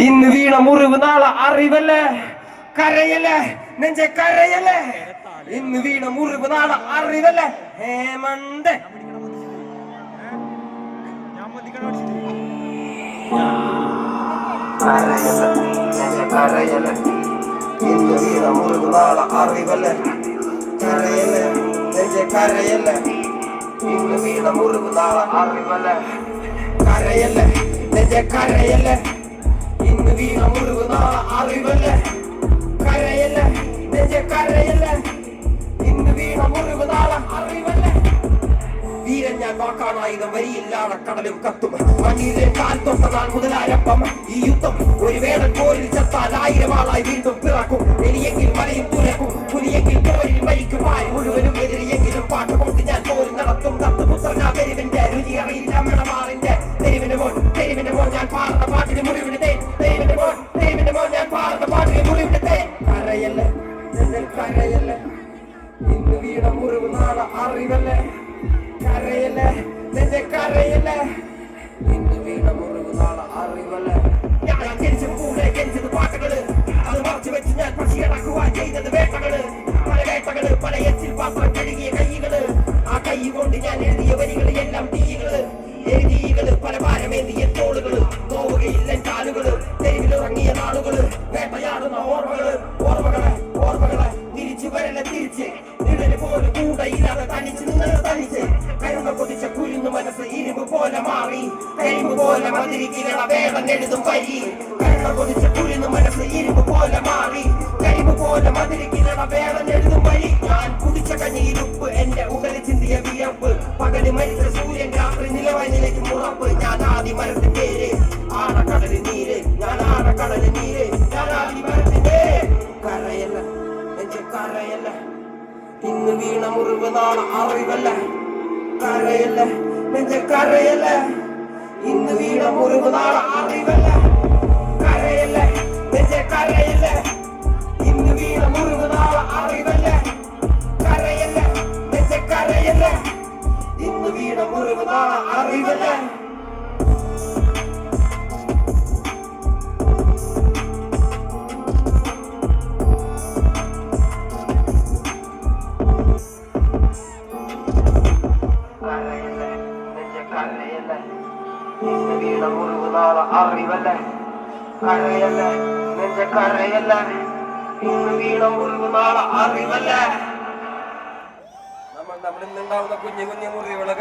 ഇന്ന് വീണ മുറിവ് നാളെ അറിവല്ലേ കരയല്ലേ നെഞ്ചെ കരയല്ലേ ഇന്ന് വീണ മുറിവ് നാളെ അറിവല്ലേ ഹേമന്ത് കരയല്ലേ ഇന്ന് വീണ മുറിവ് നാളെ അറിവല്ലേ കരയല്ലേ നെഞ്ചെ കരയല്ലേ ഇന്ന് വീണ മുറിവ് നാളെ അറിവല്ലേ കരയല്ലേ നെഞ്ചെ കരയല്ലേ ഇന്ന് വീണ മുറിവ് നാളെ അറിവല്ലേ കരയല്ലേ നെഞ്ചെ കരയല്ലേ ഇന്ന് വീണ മുറിവ് നാളെ അറിവല്ലേ വീരൻ ഞാൻ വാക്കാനായുധം വരിയില്ലാതെ കടലും കത്തും മണ്ണിലെ കാൽ തൊട്ട നാൾ മുതലാരപ്പം ഈ യുദ്ധം ഒരു വേടൻ പോരിൽ ചത്താൽ 1000 ആളായി വീണ്ടും പിറക്കും എലിയെങ്കിൽ മലയും തുരക്കും പുലിയെങ്കിൽ പോരിൽ മരിക്കും ആയി മുഴുവനും എതിരിയെങ്കിലും പാട്ട് കൊണ്ട് ഞാൻ പോരി നടത്തും തത്തുപുത്രനാ തെരുവിന്റെ രുചി അറിയില്ല മെടമാറിന്റെ തെരുവിന്റെ മോൻ ഞാൻ പാടുന്ന പാട്ടിന് മുറിവിന് തേ തെരുവിന്റെ മോൻ ഞാൻ പാടുന്ന പാട്ടിന് മുറിവിന് തേ കരയല്ലേ കരയല്ലേ ഇന്ന് വീണ മുറിവ് നാളെ അറിവല്ലേ കരയല്ലേ നെഞ്ചെ കരയല്ലേ ഇന്ന് വീണ മുറിവ് നാളെ അറിവല്ലേ ഞാൻ ജനിച്ചത് കൂടെ ജനിച്ചത് പാട്ടുകള് അത് മറച്ചു വെച്ച് ഞാൻ പക്ഷിയടക്കുവാൻ ചെയ്തത് വേട്ടകള് പല എച്ചിൽ പാത്രം കഴുകിയ കൈകള് ആ കൈ കൊണ്ട് ഞാൻ എഴുതിയ വരികള് എല്ലാം തീകള് എഴുതികള് പല ഭാരമേന്തിയ തോളുകള് നോവുകയില്ല കാലുകള് തെരുവിലിറങ്ങിയ നാളുകള് വേട്ടയാടുന്ന ഓർമ്മകളെ തിരിച്ചു വരല തിരിച്ച് നിഴല് പോലെ കൂടയില്ലാതെ തനിച്ച് നിങ്ങൾ തനിച്ച് കരുണ കൊതിച്ച കുരുന്നു മനസ്സ് ഇരുമ്പ് പോലെ മാറി കരിമ്പ് പോലെ മതിരിക്കിരണ വേദന എഴുതും വരി കരുണ കൊതിച്ച കുരുന്നു മനസ്സ് ഇരുമ്പ് പോലെ മാറി കരിമ്പ് പോലെ മതിരിക്കിരണ വേദന എഴുതും വരി ഞാൻ കുടിച്ച കഞ്ഞിയിലുപ്പ് എന്റെ ഉടല് ചിന്തിയ വിയർപ്പ് പകല് മരിച്ച സൂര്യൻ രാത്രി നിലവായി നിലയ്ക്ക് മുറപ്പ് ഞാൻ ആദി മരത്തിന്റെ പേര് ആടക്കടല് നീര് ഞാൻ ആടക്കടല് നീര് ഞാൻ ആദി മരത്തിന്റെ കരയല്ല നെഞ്ചെ കരയല്ല ഇന്ന് വീണ മുറിവ് നാളെ അറിവല്ല കരയല്ല നെഞ്ചെ കരയല്ല ഇന്ന് വീണ മുറിവ് നാളെ അറിവല്ല കരയല്ല നെഞ്ചെ കരയല്ല ഇന്ന് വീണ മുറിവ് നാളെ അറിവല്ല കരയല്ല നെഞ്ചെ കരയല്ല ഇന്ന് വീണ മുറിവ് നാളെ അറിവല്ല ഇന്ന് വീണ മുറിവ് നാളെ അറിവല്ലേ കരയല്ലേ നെഞ്ചെ കരയല്ലേ ഇന്ന് വീണ മുറിവ് നാളെ അറിവല്ലേ നമ്മൾ ഇന്നുണ്ടാവുന്ന കുഞ്ഞു കുഞ്ഞു മുറിവുകളൊക്കെ